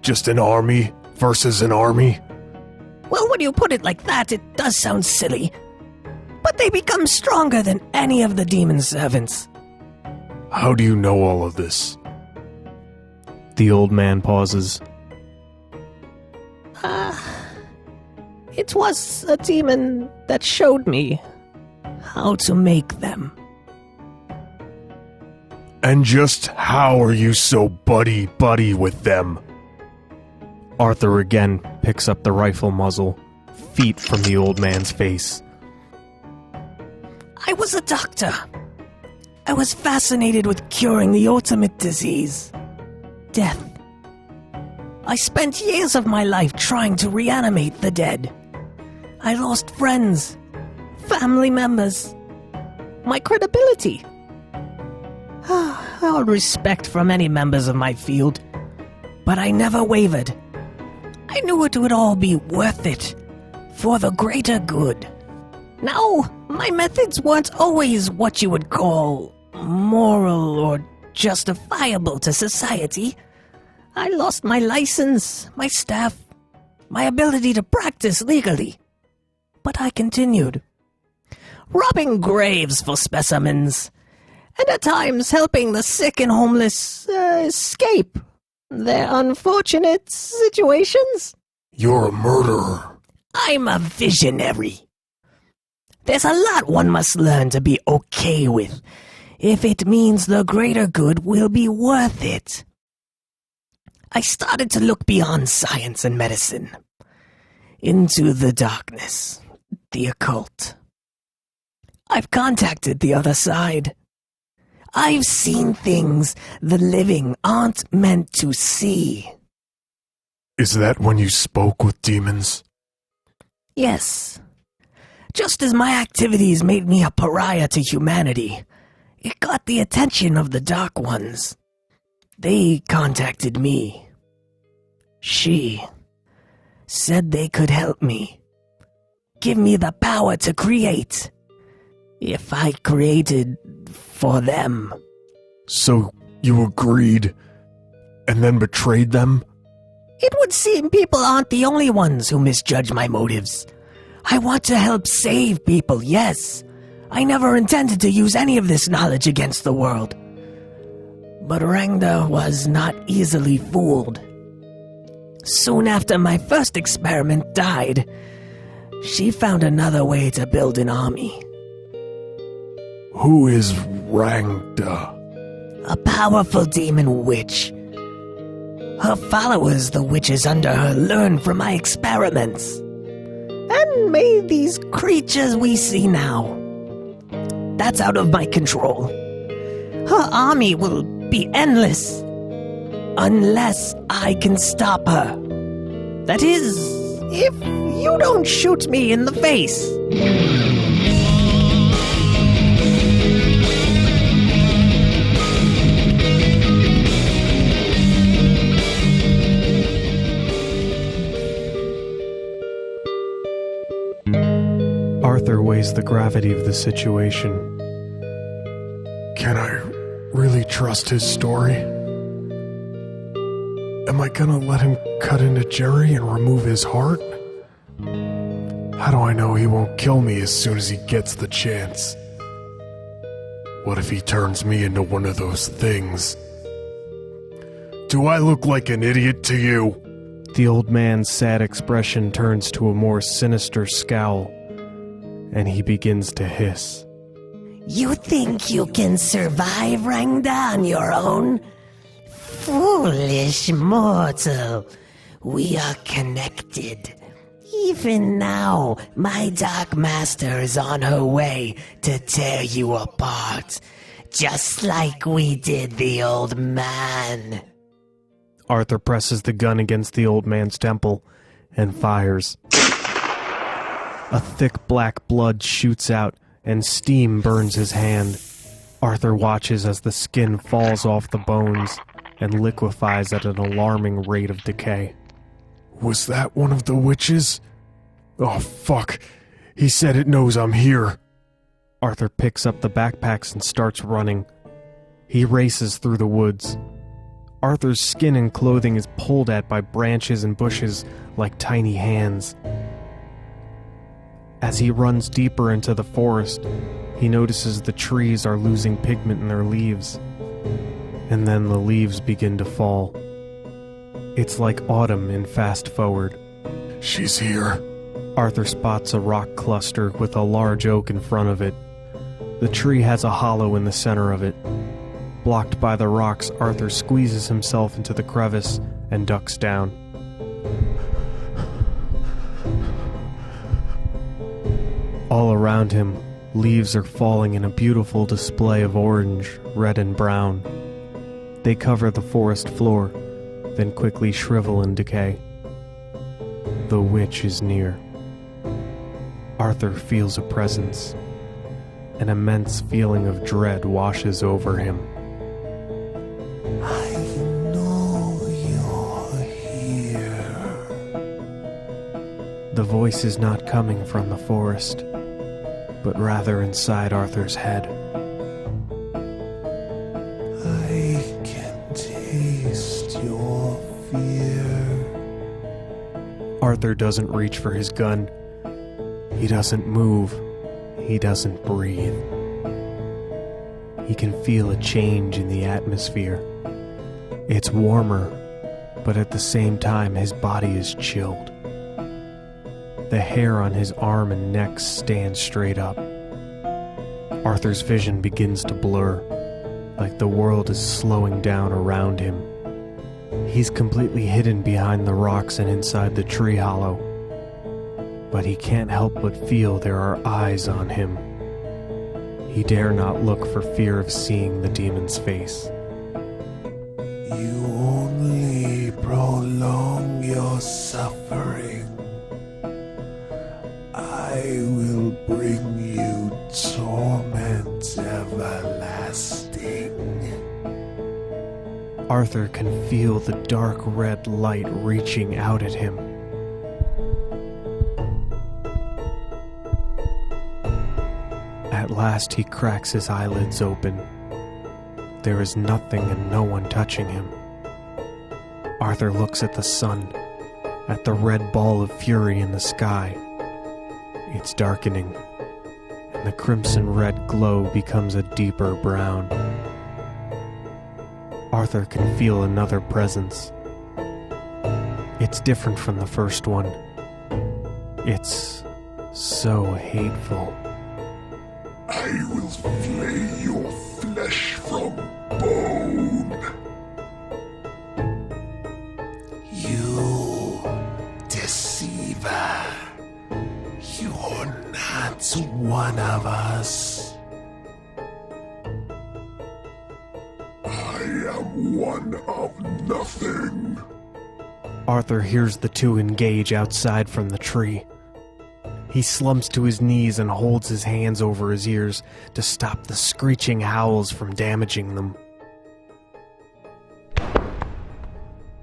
Just an army versus an army? Well, when you put it like that, it does sound silly. But they become stronger than any of the demon servants. How do you know all of this? The old man pauses. It was a demon that showed me how to make them. And just how are you so buddy-buddy with them? Arthur again picks up the rifle muzzle, feet from the old man's face. I was a doctor. I was fascinated with curing the ultimate disease, death. I spent years of my life trying to reanimate the dead. I lost friends, family members, my credibility. All respect from any members of my field, but I never wavered. I knew it would all be worth it, for the greater good. Now, my methods weren't always what you would call moral or justifiable to society. I lost my license, my staff, my ability to practice legally. But I continued, robbing graves for specimens, and at times helping the sick and homeless escape their unfortunate situations. You're a murderer. I'm a visionary. There's a lot one must learn to be okay with, if it means the greater good will be worth it. I started to look beyond science and medicine, into the darkness, the occult. I've contacted the other side. I've seen things the living aren't meant to see. Is that when you spoke with demons? Yes. Just as my activities made me a pariah to humanity, it got the attention of the Dark Ones. They contacted me. She said they could help me. Give me the power to create. If I created for them. So you agreed and then betrayed them? It would seem people aren't the only ones who misjudge my motives. I want to help save people, yes. I never intended to use any of this knowledge against the world. But Rangda was not easily fooled. Soon after my first experiment died, she found another way to build an army. Who is Rangda? A powerful demon witch. Her followers, the witches under her, learn from my experiments. And made these creatures we see now. That's out of my control. Her army will be endless. Unless I can stop her. That is, if you don't shoot me in the face. Arthur weighs the gravity of the situation. Can I really trust his story? Am I gonna let him cut into Jerry and remove his heart? How do I know he won't kill me as soon as he gets the chance? What if he turns me into one of those things? Do I look like an idiot to you? The old man's sad expression turns to a more sinister scowl, and he begins to hiss. You think you can survive, Rangda, on your own? Foolish mortal. We are connected. Even now, my Dark Master is on her way to tear you apart, just like we did the old man. Arthur presses the gun against the old man's temple and fires. A thick black blood shoots out and steam burns his hand. Arthur watches as the skin falls off the bones and liquefies at an alarming rate of decay. Was that one of the witches? Oh, fuck. He said it knows I'm here. Arthur picks up the backpacks and starts running. He races through the woods. Arthur's skin and clothing is pulled at by branches and bushes like tiny hands. As he runs deeper into the forest, he notices the trees are losing pigment in their leaves. And then the leaves begin to fall. It's like autumn in fast forward. She's here. Arthur spots a rock cluster with a large oak in front of it. The tree has a hollow in the center of it. Blocked by the rocks, Arthur squeezes himself into the crevice and ducks down. All around him, leaves are falling in a beautiful display of orange, red, and brown. They cover the forest floor, then quickly shrivel and decay. The witch is near. Arthur feels a presence. An immense feeling of dread washes over him. I know you're here. The voice is not coming from the forest, but rather inside Arthur's head. fear. Arthur doesn't reach for his gun. He doesn't move. He doesn't breathe. He can feel a change in the atmosphere. It's warmer, but at the same time his body is chilled. The hair on his arm and neck stands straight up. Arthur's vision begins to blur, like the world is slowing down around him. He's completely hidden behind the rocks and inside the tree hollow, but he can't help but feel there are eyes on him. He dare not look for fear of seeing the demon's face. You only prolong your suffering. I will bring you torment everlasting. Arthur can feel the dark red light reaching out at him. At last he cracks his eyelids open. There is nothing and no one touching him. Arthur looks at the sun, at the red ball of fury in the sky. It's darkening, and the crimson-red glow becomes a deeper brown. Arthur can feel another presence. It's different from the first one. It's so hateful. I will flay your flesh from bone. You deceiver. You're not one of us. I am one of nothing. Arthur hears the two engage outside from the tree. He slumps to his knees and holds his hands over his ears to stop the screeching howls from damaging them.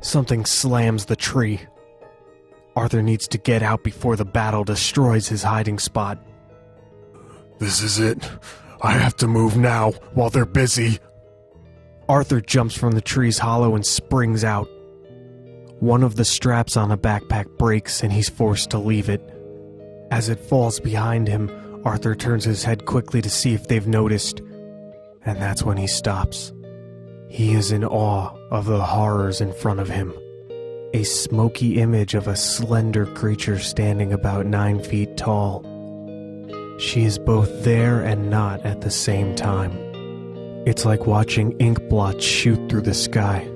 Something slams the tree. Arthur needs to get out before the battle destroys his hiding spot. This is it. I have to move now while they're busy. Arthur jumps from the tree's hollow and springs out. One of the straps on a backpack breaks and he's forced to leave it. As it falls behind him, Arthur turns his head quickly to see if they've noticed, and that's when he stops. He is in awe of the horrors in front of him. A smoky image of a slender creature standing about 9 feet tall. She is both there and not at the same time. It's like watching ink blots shoot through the sky.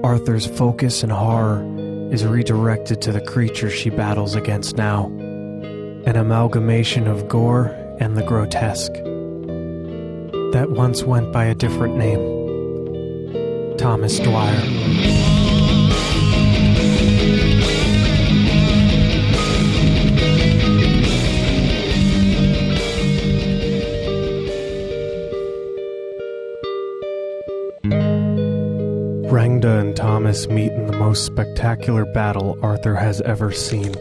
Arthur's focus and horror is redirected to the creature she battles against now. An amalgamation of gore and the grotesque. That once went by a different name. Thomas Dwyer. Rangda and Thomas meet in the most spectacular battle Arthur has ever seen.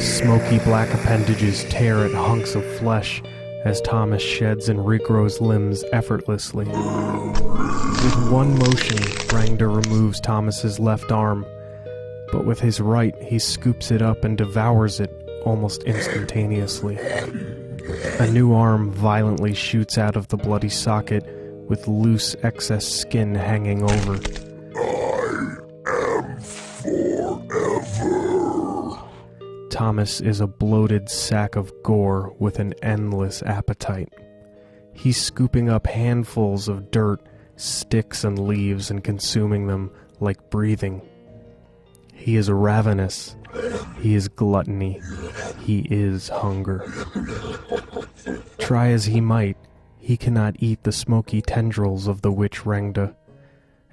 Smoky black appendages tear at hunks of flesh as Thomas sheds and regrows limbs effortlessly. With one motion, Rangda removes Thomas's left arm, but with his right, he scoops it up and devours it almost instantaneously. A new arm violently shoots out of the bloody socket with loose excess skin hanging over. I am forever. Thomas is a bloated sack of gore with an endless appetite. He's scooping up handfuls of dirt, sticks, and leaves and consuming them like breathing. He is ravenous. He is gluttony. He is hunger. Try as he might, he cannot eat the smoky tendrils of the witch Rangda,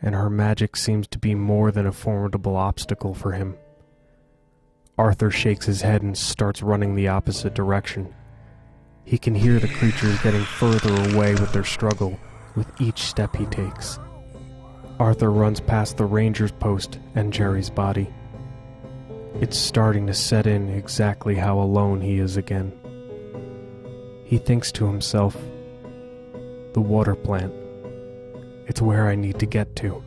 and her magic seems to be more than a formidable obstacle for him. Arthur shakes his head and starts running the opposite direction. He can hear the creatures getting further away with their struggle with each step he takes. Arthur runs past the ranger's post and Jerry's body. It's starting to set in exactly how alone he is again. He thinks to himself, the water plant. It's where I need to get to.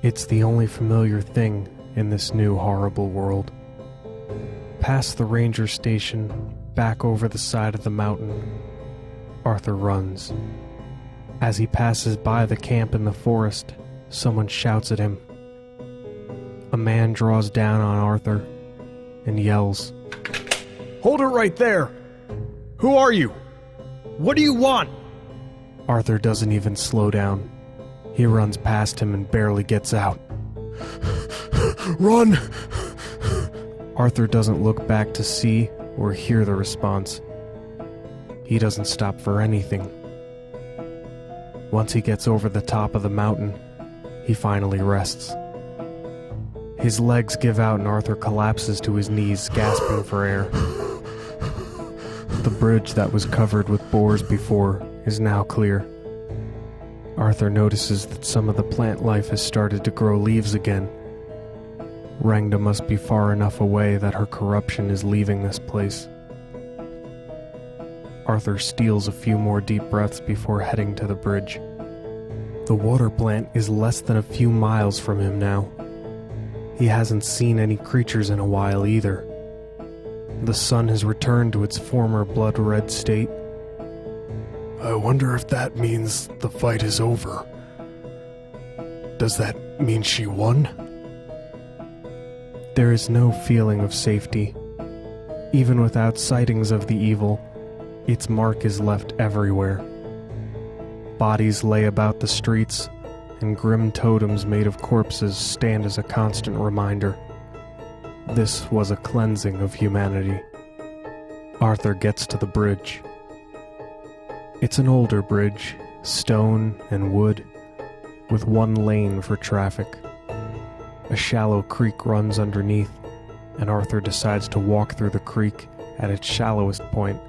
It's the only familiar thing in this new horrible world. Past the ranger station, back over the side of the mountain, Arthur runs. As he passes by the camp in the forest, someone shouts at him. A man draws down on Arthur and yells, Hold it right there! Who are you? What do you want? Arthur doesn't even slow down. He runs past him and barely gets out. Run! Arthur doesn't look back to see or hear the response. He doesn't stop for anything. Once he gets over the top of the mountain, he finally rests. His legs give out and Arthur collapses to his knees, gasping for air. The bridge that was covered with boars before is now clear. Arthur notices that some of the plant life has started to grow leaves again. Rangda must be far enough away that her corruption is leaving this place. Arthur steals a few more deep breaths before heading to the bridge. The water plant is less than a few miles from him now. He hasn't seen any creatures in a while either. The sun has returned to its former blood-red state. I wonder if that means the fight is over. Does that mean she won? There is no feeling of safety. Even without sightings of the evil, its mark is left everywhere. Bodies lay about the streets, and grim totems made of corpses stand as a constant reminder. This was a cleansing of humanity. Arthur gets to the bridge. It's an older bridge, stone and wood, with one lane for traffic. A shallow creek runs underneath, and Arthur decides to walk through the creek at its shallowest point,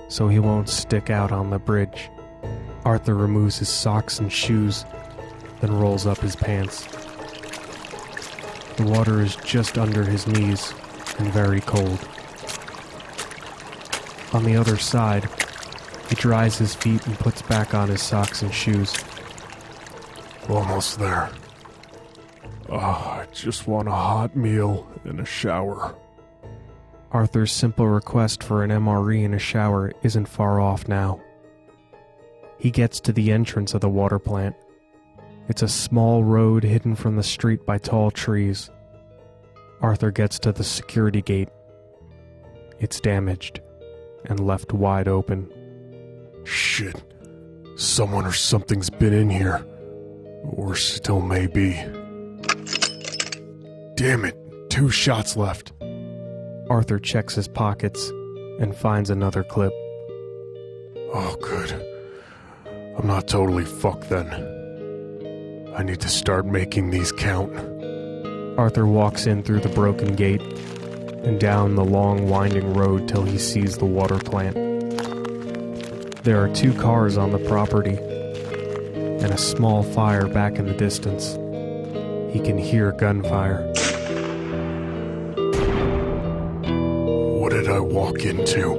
so he won't stick out on the bridge. Arthur removes his socks and shoes, then rolls up his pants. The water is just under his knees and very cold. On the other side, he dries his feet and puts back on his socks and shoes. Almost there. I just want a hot meal and a shower. Arthur's simple request for an MRE and a shower isn't far off now. He gets to the entrance of the water plant. It's a small road hidden from the street by tall trees. Arthur gets to the security gate. It's damaged and left wide open. Shit. Someone or something's been in here. Or still may be. Damn it. 2 shots left. Arthur checks his pockets and finds another clip. Oh, good. I'm not totally fucked then. I need to start making these count. Arthur walks in through the broken gate and down the long winding road till he sees the water plant. There are 2 cars on the property and a small fire back in the distance. He can hear gunfire. What did I walk into?